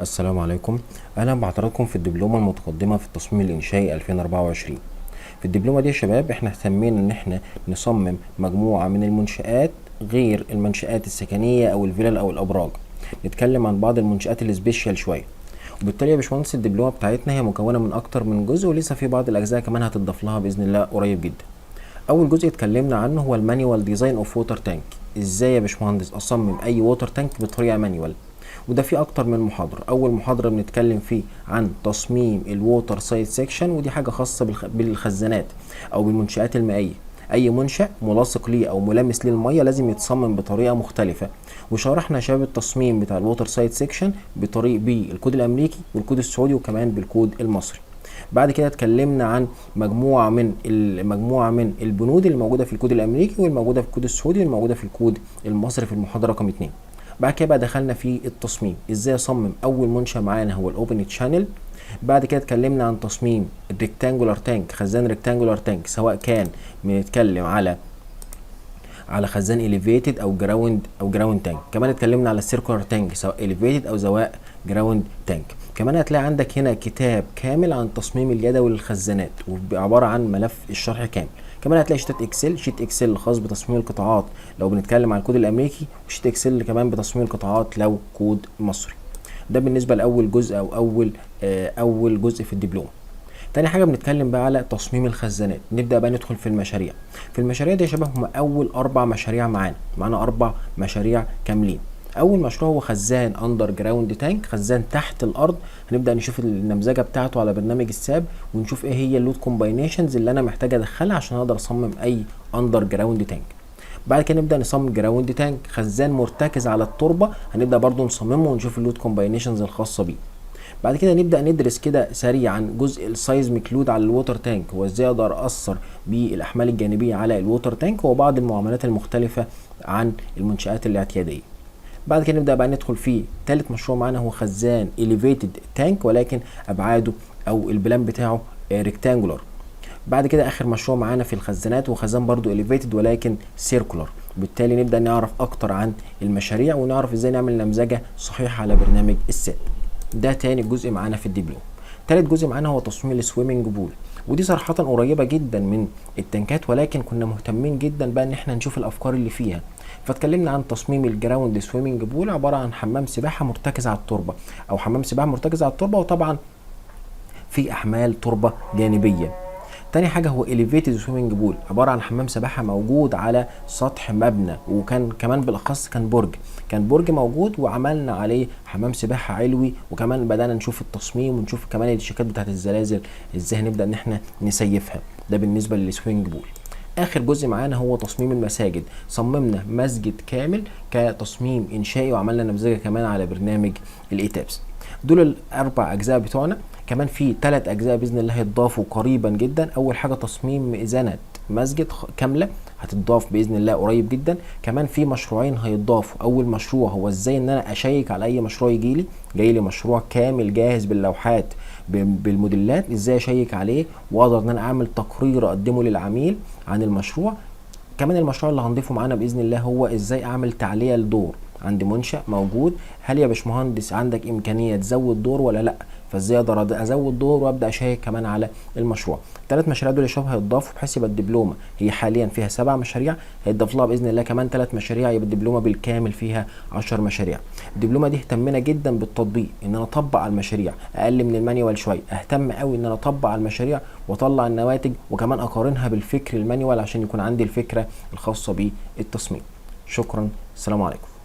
السلام عليكم. اهلا بحضراتكم في الدبلومه المتقدمه في التصميم الانشائي 2024. في الدبلومه دي يا شباب احنا اهتمينا ان احنا نصمم مجموعه من المنشآت غير المنشآت السكنيه او الفلل او الابراج. نتكلم عن بعض المنشآت السبيشال شويه. وبالتالي يا باشمهندس الدبلومه بتاعتنا هي مكونه من اكتر من جزء، ولسه في بعض الاجزاء كمان هتضاف لها باذن الله قريب جدا. اول جزء اتكلمنا عنه هو المانيوال ديزاين اوف ووتر تانك. ازاي يا باشمهندس اصمم اي ووتر تانك بطريقه مانيوال؟ وده في اكتر من محاضره. اول محاضره بنتكلم فيه عن تصميم الووتر سايد سيكشن، ودي حاجه خاصه بالخزانات او بالمنشآت المائيه. اي منشأ ملاصق ليه او ملامس للميه لازم يتصمم بطريقه مختلفه. وشرحنا شباب التصميم بتاع الووتر سايد سيكشن بالكود الامريكي والكود السعودي وكمان بالكود المصري. بعد كده اتكلمنا عن مجموعه من البنود اللي موجوده في الكود الامريكي والموجوده في الكود السعودي والموجوده في الكود المصري في المحاضره رقم 2. بعد كده بقى دخلنا في التصميم، ازاي اصمم اول منشأ معانا هو الاوبن تشانل. بعد كده اتكلمنا عن تصميم الريكتانجولار تانك، خزان ريكتانجولار تانك، سواء كان بنتكلم على خزان اليفيتد او جراوند تانك. كمان اتكلمنا على السيركولار تانك، سواء اليفيتد او سواء جراوند تانك. كمان هتلاقي عندك هنا كتاب كامل عن تصميم اليدوي للخزانات وعباره عن ملف الشرح كامل. كمان هتلاقي شيت اكسل خاص بتصميم القطاعات لو بنتكلم عن الكود الامريكي، وشيت اكسل كمان بتصميم القطاعات لو كود مصري. ده بالنسبه لاول جزء او اول جزء في الدبلومه. تاني حاجه بنتكلم بقى على تصميم الخزانات. نبدا بقى ندخل في المشاريع. في المشاريع دي يا شباب هم اول 4 مشاريع معانا 4 مشاريع كاملين. اول مشروع هو خزان اندر جراوند تانك، خزان تحت الارض. هنبدا نشوف النمذجه بتاعته على برنامج الساب، ونشوف ايه هي اللود كومباينيشنز اللي انا محتاج ادخلها عشان اقدر اصمم اي اندر جراوند تانك. بعد كده نبدا نصمم جراوند تانك، خزان مرتكز على التربه. هنبدا برضو نصممه ونشوف اللود كومباينيشنز الخاصه بيه. بعد كده نبدا ندرس كده سريعا جزء السايزميك لود على الووتر تانك، وازاي اقدر اثر بالاحمال الجانبيه على الووتر تانك، وبعض المعاملات المختلفه عن المنشآت الاعتياديه. بعد كده نبدا بقى ندخل في ثالث مشروع معانا هو خزان اليفيتد تانك، ولكن ابعاده او البلان بتاعه ريكتانجولار. بعد كده اخر مشروع معانا في الخزانات وخزان برضو اليفيتد ولكن سيركولار. وبالتالي نبدا نعرف اكتر عن المشاريع ونعرف ازاي نعمل نمذجه صحيحه على برنامج الساب. ده تاني جزء معانا في الدبلوم. تالت جزء معانا هو تصميم السويمنج بول، ودي صراحه قريبه جدا من التنكات، ولكن كنا مهتمين جدا بقى ان احنا نشوف الافكار اللي فيها. فاتكلمنا عن تصميم الجراوند سويمنج بول، عباره عن حمام سباحه مرتكز على التربه، او حمام سباحه مرتكز على التربه وطبعا في احمال تربه جانبيه. تاني حاجه هو اليفيتد سويمنج بول، عباره عن حمام سباحه موجود على سطح مبنى، وكان كمان بالاخص كان برج موجود وعملنا عليه حمام سباحه علوي. وكمان بدانا نشوف التصميم ونشوف كمان الشيكات بتاعت الزلازل ازاي هنبدا ان احنا نسيفها. ده بالنسبه للسويمنج بول. اخر جزء معانا هو تصميم المساجد. صممنا مسجد كامل كتصميم انشائي، وعملنا نمذجه كمان على برنامج الايتابس. دول الاربع اجزاء بتوعنا. كمان في 3 اجزاء باذن الله هيتضافوا قريبا جدا. اول حاجه تصميم مئذنه مسجد كامله هتتضاف باذن الله قريب جدا. كمان في مشروعين هيتضافوا. اول مشروع هو ازاي ان انا اشيك على اي مشروع جاي لي مشروع كامل جاهز باللوحات بالموديلات، ازاي اشيك عليه واقدر ان انا اعمل تقرير اقدمه للعميل عن المشروع. كمان المشروع اللي هنضيفه معانا باذن الله هو ازاي اعمل تعلية لدور عند منشأ موجود. هل يا باشمهندس عندك امكانيه تزود دور ولا لا؟ فازاي اقدر ازود دور وابدا اشيك كمان على المشروع. 3 مشاريع دول يا شباب هيتضافوا بحيث يبقى الدبلومه هي حاليا فيها 7 مشاريع، هيتضاف لها باذن الله كمان 3 مشاريع، يبقى الدبلومه بالكامل فيها 10 مشاريع. الدبلومه دي اهتمنا جدا بالتطبيق، ان انا اطبق على المشاريع اقل من المانيوال شويه. اهتم قوي ان انا اطبق على المشاريع واطلع النواتج، وكمان اقارنها بالفكر المانيوال عشان يكون عندي الفكره الخاصه بالتصميم. شكرا، السلام عليكم.